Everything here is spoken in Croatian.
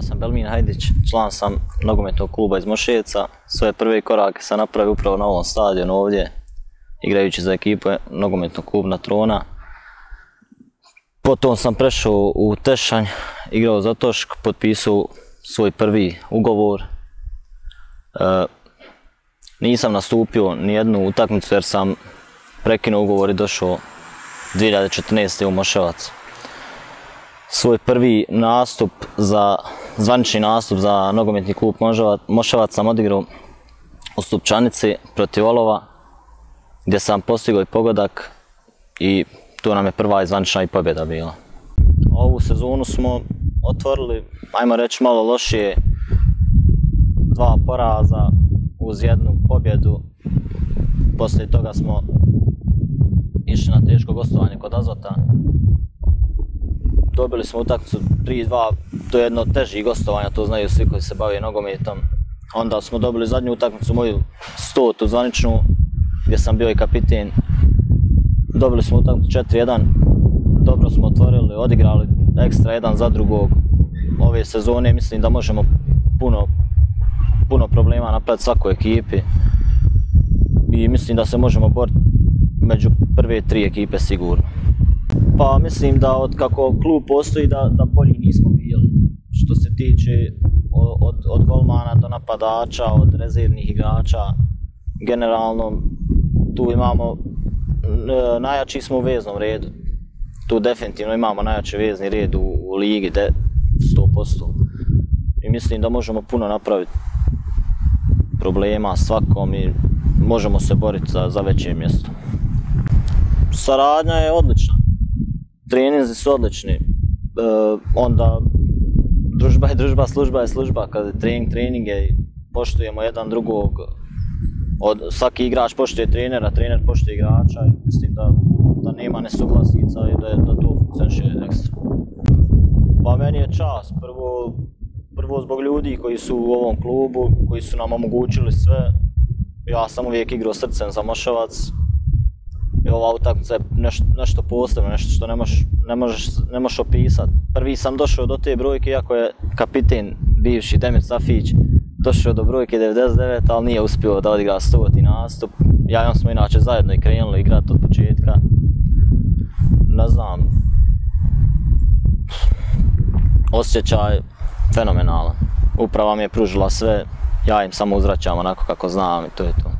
Ja sam Belmin Hajdić, član sam nogometnog kluba iz Moševica. Svoje prve korake sam napravio upravo na ovom stadionu ovdje, igrajući za ekipu nogometnog kluba Natrona. Potom sam prešao u Tešanj, igrao za Tošk, potpisao svoj prvi ugovor. Nisam nastupio ni jednu utakmicu jer sam prekinuo ugovor i došao 2014. u Moševac. Svoj prvi nastup, zvanični nastup za nogometni klub Moševac sam odigrao u Stupčanici protiv Olova, gdje sam postigao i pogodak i tu nam je prva i zvanična i pobjeda bila. Ovu sezonu smo otvorili, ajmo reći, malo lošije, 2 poraza uz 1 pobjedu. Poslije toga smo išli na teško gostovanje kod Azota. Dobili smo utakmicu 3-2, to je jedno od težih gostovanja, to znaju svi koji se bave nogometom. Onda smo dobili zadnju utakmicu, moju 100. zvaničnu, gdje sam bio i kapiten. Dobili smo utakmicu 4-1, dobro smo otvorili, odigrali ekstra jedan za drugog. Ove sezone mislim da možemo puno problema napraviti svakoj ekipi i mislim da se možemo boriti među prve 3 ekipe sigurno. Pa mislim da od kako klub postoji da bolji nismo bili. Što se tiče od golmana do napadača, od rezervnih igrača, generalno tu imamo, najjači smo u veznom redu. Tu definitivno imamo najjači vezni red u ligi, 100%. I mislim da možemo puno napraviti problema svakom i možemo se boriti za veće mjesto. Saradnja je odlična. Treninzi su odlični, onda družba je družba, služba je služba. Kad je trening je, poštujemo jedan drugog, svaki igrač poštuje trenera, trener poštuje igrača. Mislim da nema nesuglasica i da to funkcioniše ekstra. Pa meni je čast, prvo zbog ljudi koji su u ovom klubu, koji su nam omogućili sve. Ja sam uvijek igrao srcem za Moševac. I ova utakmica je nešto posebno, nešto što ne možeš opisati. Prvi sam došao do te brojke, iako je kapiten, bivši Demir Safić, došao do brojke 99, ali nije uspio da odigra 100. nastup. Ja i on smo inače zajedno i krenuli igrati od početka. Ne znam, osjećaj fenomenalan. Uprava mi je pružila sve, ja im samo uzvraćam onako kako znam i to je to.